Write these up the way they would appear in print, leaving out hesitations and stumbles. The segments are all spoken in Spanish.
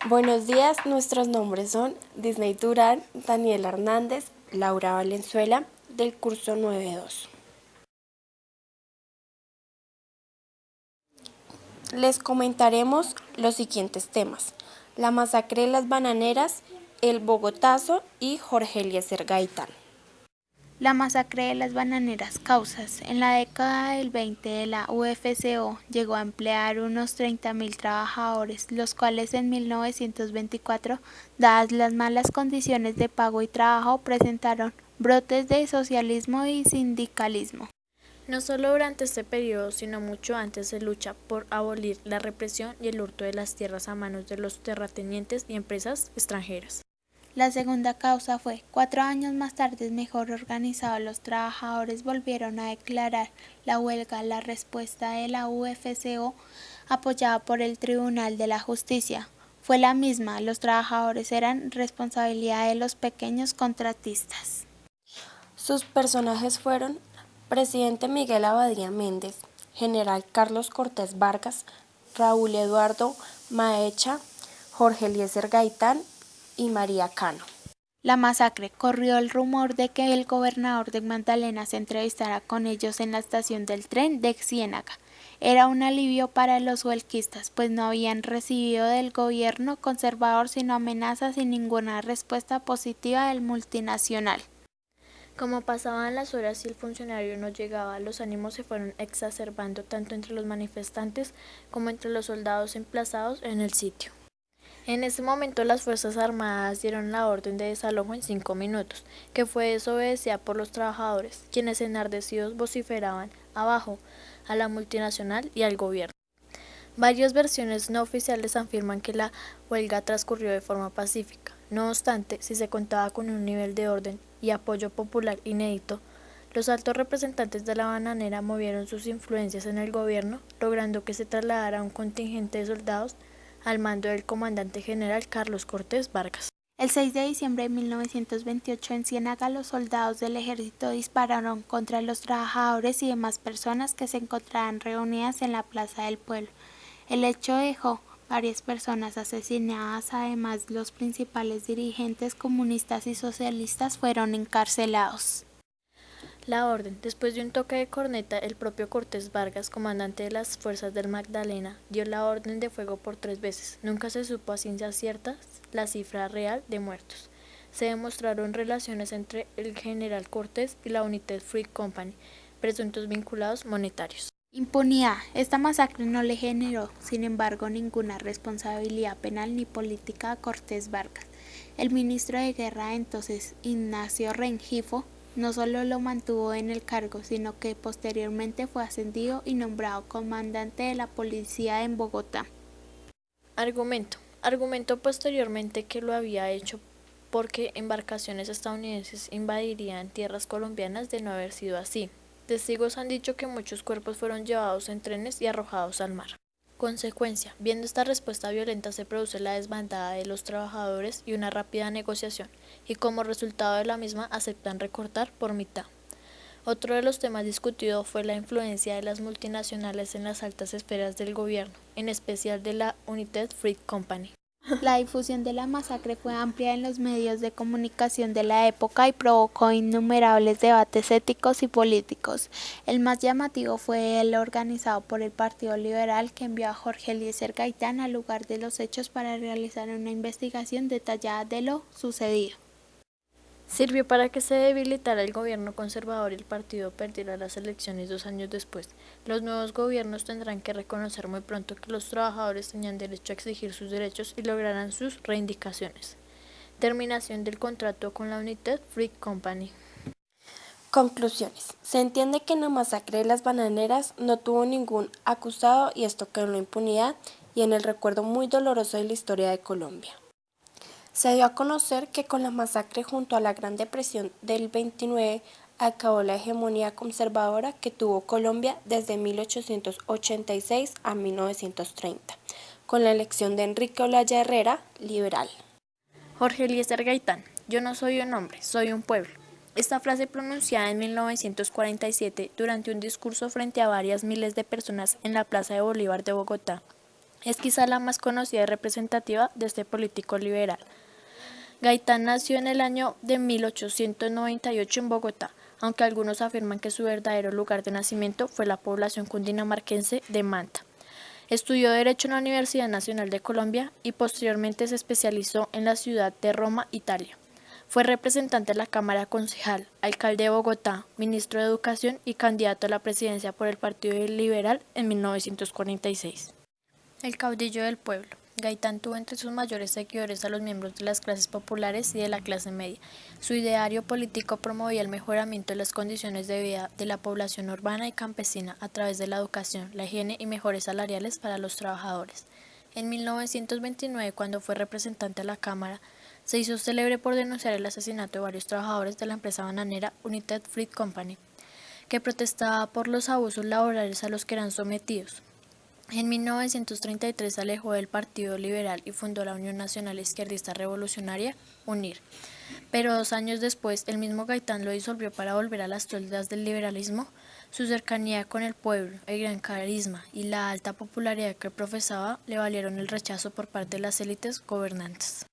Buenos días, nuestros nombres son Disney Durán, Daniela Hernández, Laura Valenzuela, del curso 9.2. Les comentaremos los siguientes temas: la masacre de las bananeras, el Bogotazo y Jorge Eliezer Gaitán. La masacre de las bananeras causas. En la década del 20 de la UFCO llegó a emplear unos 30.000 trabajadores, los cuales en 1924, dadas las malas condiciones de pago y trabajo, presentaron brotes de socialismo y sindicalismo. No solo durante este periodo, sino mucho antes se lucha por abolir la represión y el hurto de las tierras a manos de los terratenientes y empresas extranjeras. La segunda causa fue, 4 años más tarde, mejor organizados, los trabajadores volvieron a declarar la huelga. La respuesta de la UFCO, apoyada por el Tribunal de la Justicia, fue la misma: los trabajadores eran responsabilidad de los pequeños contratistas. Sus personajes fueron presidente Miguel Abadía Méndez, general Carlos Cortés Vargas, Raúl Eduardo Maecha, Jorge Eliezer Gaitán y María Cano. La masacre. Corrió el rumor de que el gobernador de Magdalena se entrevistara con ellos en la estación del tren de Ciénaga. Era un alivio para los huelquistas, pues no habían recibido del gobierno conservador sino amenazas y ninguna respuesta positiva del multinacional. Como pasaban las horas y el funcionario no llegaba, los ánimos se fueron exacerbando tanto entre los manifestantes como entre los soldados emplazados en el sitio. En ese momento las Fuerzas Armadas dieron la orden de desalojo en 5 minutos, que fue desobedecida por los trabajadores, quienes enardecidos vociferaban abajo a la multinacional y al gobierno. Varias versiones no oficiales afirman que la huelga transcurrió de forma pacífica. No obstante, si se contaba con un nivel de orden y apoyo popular inédito, los altos representantes de la bananera movieron sus influencias en el gobierno, logrando que se trasladara un contingente de soldados al mando del comandante general Carlos Cortés Vargas. El 6 de diciembre de 1928 en Ciénaga, los soldados del ejército dispararon contra los trabajadores y demás personas que se encontraban reunidas en la plaza del pueblo. El hecho dejó varias personas asesinadas, además los principales dirigentes comunistas y socialistas fueron encarcelados. La orden. Después de un toque de corneta, el propio Cortés Vargas, comandante de las fuerzas del Magdalena, dio la orden de fuego por 3 veces. Nunca se supo a ciencia cierta la cifra real de muertos. Se demostraron relaciones entre el general Cortés y la United Fruit Company, presuntos vinculados monetarios. Impunidad. Esta masacre no le generó, sin embargo, ninguna responsabilidad penal ni política a Cortés Vargas. El ministro de Guerra entonces, Ignacio Rengifo, no solo lo mantuvo en el cargo, sino que posteriormente fue ascendido y nombrado comandante de la policía en Bogotá. Argumento. Argumentó posteriormente que lo había hecho porque embarcaciones estadounidenses invadirían tierras colombianas de no haber sido así. Testigos han dicho que muchos cuerpos fueron llevados en trenes y arrojados al mar. Consecuencia. Viendo esta respuesta violenta se produce la desbandada de los trabajadores y una rápida negociación, y como resultado de la misma aceptan recortar por mitad. Otro de los temas discutidos fue la influencia de las multinacionales en las altas esferas del gobierno, en especial de la United Fruit Company. La difusión de la masacre fue amplia en los medios de comunicación de la época y provocó innumerables debates éticos y políticos. El más llamativo fue el organizado por el Partido Liberal, que envió a Jorge Eliezer Gaitán al lugar de los hechos para realizar una investigación detallada de lo sucedido. Sirvió para que se debilitara el gobierno conservador y el partido perdiera las elecciones 2 años después. Los nuevos gobiernos tendrán que reconocer muy pronto que los trabajadores tenían derecho a exigir sus derechos y lograrán sus reivindicaciones. Terminación del contrato con la United Fruit Company. Conclusiones. Se entiende que en la masacre de las bananeras no tuvo ningún acusado y esto quedó en la impunidad y en el recuerdo muy doloroso de la historia de Colombia. Se dio a conocer que con la masacre junto a la Gran Depresión del 29 acabó la hegemonía conservadora que tuvo Colombia desde 1886 a 1930, con la elección de Enrique Olaya Herrera, liberal. Jorge Eliezer Gaitán. Yo no soy un hombre, soy un pueblo. Esta frase pronunciada en 1947 durante un discurso frente a varias miles de personas en la Plaza de Bolívar de Bogotá Es quizá la más conocida y representativa de este político liberal. Gaitán nació en el año de 1898 en Bogotá, aunque algunos afirman que su verdadero lugar de nacimiento fue la población cundinamarquense de Manta. Estudió Derecho en la Universidad Nacional de Colombia y posteriormente se especializó en la ciudad de Roma, Italia. Fue representante de la Cámara Concejal, alcalde de Bogotá, ministro de Educación y candidato a la presidencia por el Partido Liberal en 1946. El caudillo del pueblo. Gaitán tuvo entre sus mayores seguidores a los miembros de las clases populares y de la clase media. Su ideario político promovía el mejoramiento de las condiciones de vida de la población urbana y campesina a través de la educación, la higiene y mejores salariales para los trabajadores. En 1929, cuando fue representante a la Cámara, se hizo célebre por denunciar el asesinato de varios trabajadores de la empresa bananera United Fruit Company, que protestaba por los abusos laborales a los que eran sometidos. En 1933 se alejó del Partido Liberal y fundó la Unión Nacional Izquierdista Revolucionaria, UNIR. Pero 2 años después, el mismo Gaitán lo disolvió para volver a las toldas del liberalismo. Su cercanía con el pueblo, el gran carisma y la alta popularidad que profesaba le valieron el rechazo por parte de las élites gobernantes.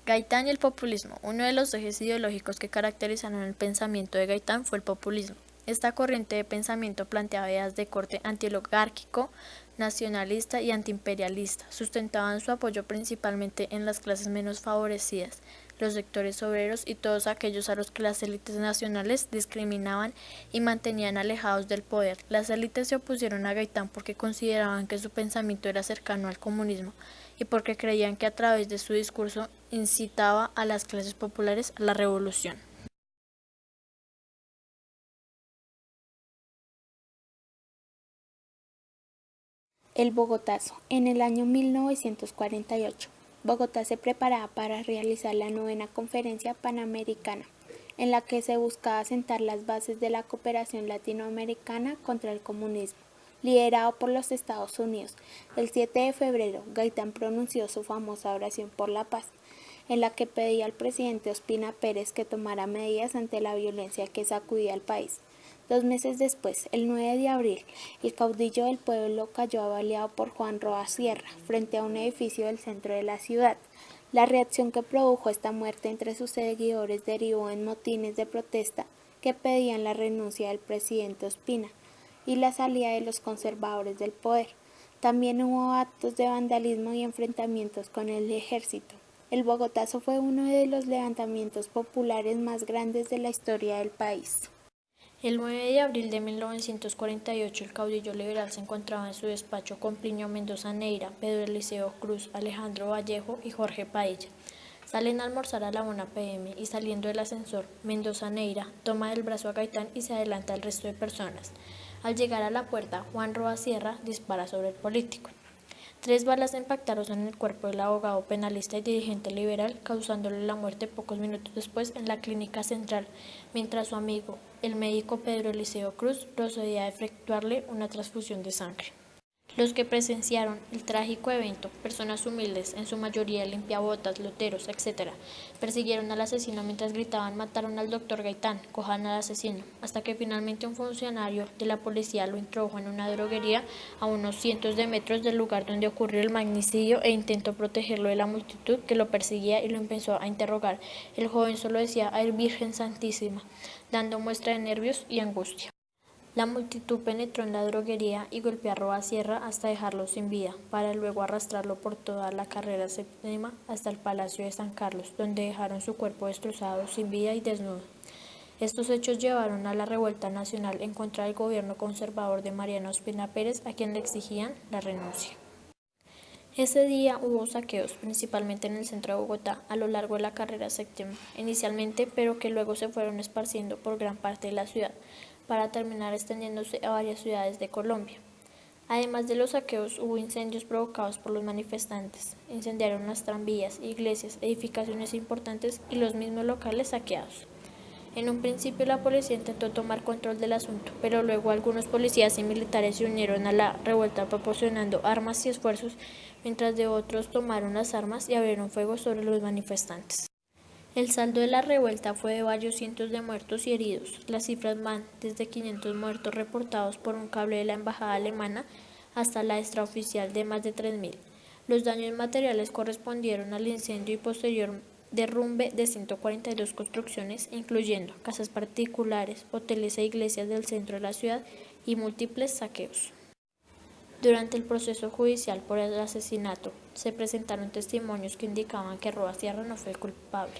Gaitán y el populismo. Uno de los ejes ideológicos que caracterizaron el pensamiento de Gaitán fue el populismo. Esta corriente de pensamiento planteaba ideas de corte antioligárquico, nacionalista y antiimperialista. Sustentaban su apoyo principalmente en las clases menos favorecidas, los sectores obreros y todos aquellos a los que las élites nacionales discriminaban y mantenían alejados del poder. Las élites se opusieron a Gaitán porque consideraban que su pensamiento era cercano al comunismo y porque creían que a través de su discurso incitaba a las clases populares a la revolución. El Bogotazo. En el año 1948, Bogotá se preparaba para realizar la 9ª Conferencia Panamericana, en la que se buscaba sentar las bases de la cooperación latinoamericana contra el comunismo, liderado por los Estados Unidos. El 7 de febrero, Gaitán pronunció su famosa oración por la paz, en la que pedía al presidente Ospina Pérez que tomara medidas ante la violencia que sacudía al país. 2 meses después, el 9 de abril, el caudillo del pueblo cayó abaleado por Juan Roa Sierra, frente a un edificio del centro de la ciudad. La reacción que produjo esta muerte entre sus seguidores derivó en motines de protesta que pedían la renuncia del presidente Ospina y la salida de los conservadores del poder. También hubo actos de vandalismo y enfrentamientos con el ejército. El Bogotazo fue uno de los levantamientos populares más grandes de la historia del país. El 9 de abril de 1948, el caudillo liberal se encontraba en su despacho con Plinio Mendoza Neira, Pedro Eliseo Cruz, Alejandro Vallejo y Jorge Padilla. Salen a almorzar a la 1 p.m. y saliendo del ascensor, Mendoza Neira toma del brazo a Gaitán y se adelanta al resto de personas. Al llegar a la puerta, Juan Roa Sierra dispara sobre el político. 3 balas impactaron en el cuerpo del abogado penalista y dirigente liberal, causándole la muerte pocos minutos después en la clínica central, mientras su amigo, el médico Pedro Eliseo Cruz, procedía a efectuarle una transfusión de sangre. Los que presenciaron el trágico evento, personas humildes, en su mayoría limpiabotas, loteros, etc., persiguieron al asesino mientras gritaban: «Mataron al doctor Gaitán, cojan al asesino», hasta que finalmente un funcionario de la policía lo introdujo en una droguería a unos cientos de metros del lugar donde ocurrió el magnicidio e intentó protegerlo de la multitud que lo perseguía y lo empezó a interrogar. El joven solo decía: «Ay, Virgen Santísima», dando muestra de nervios y angustia. La multitud penetró en la droguería y golpeó a Roa Sierra hasta dejarlo sin vida, para luego arrastrarlo por toda la carrera séptima hasta el Palacio de San Carlos, donde dejaron su cuerpo destrozado, sin vida y desnudo. Estos hechos llevaron a la revuelta nacional en contra del gobierno conservador de Mariano Ospina Pérez, a quien le exigían la renuncia. Ese día hubo saqueos, principalmente en el centro de Bogotá, a lo largo de la carrera séptima, inicialmente, pero que luego se fueron esparciendo por gran parte de la ciudad, para terminar extendiéndose a varias ciudades de Colombia. Además de los saqueos, hubo incendios provocados por los manifestantes. Incendiaron las tranvías, iglesias, edificaciones importantes y los mismos locales saqueados. En un principio la policía intentó tomar control del asunto, pero luego algunos policías y militares se unieron a la revuelta proporcionando armas y esfuerzos, mientras de otros tomaron las armas y abrieron fuego sobre los manifestantes. El saldo de la revuelta fue de varios cientos de muertos y heridos. Las cifras van desde 500 muertos reportados por un cable de la embajada alemana hasta la extraoficial de más de 3.000. Los daños materiales correspondieron al incendio y posterior derrumbe de 142 construcciones, incluyendo casas particulares, hoteles e iglesias del centro de la ciudad y múltiples saqueos. Durante el proceso judicial por el asesinato, se presentaron testimonios que indicaban que Roa Sierra no fue el culpable,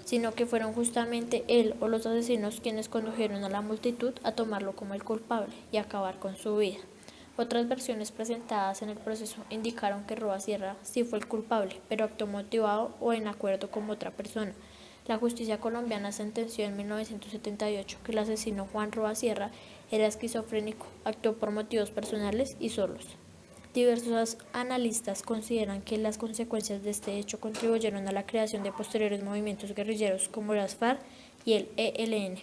sino que fueron justamente él o los asesinos quienes condujeron a la multitud a tomarlo como el culpable y acabar con su vida. Otras versiones presentadas en el proceso indicaron que Roa Sierra sí fue el culpable, pero actuó motivado o en acuerdo con otra persona. La justicia colombiana sentenció en 1978 que el asesino Juan Roa Sierra era esquizofrénico, actuó por motivos personales y solos. Diversos analistas consideran que las consecuencias de este hecho contribuyeron a la creación de posteriores movimientos guerrilleros como las FARC y el ELN.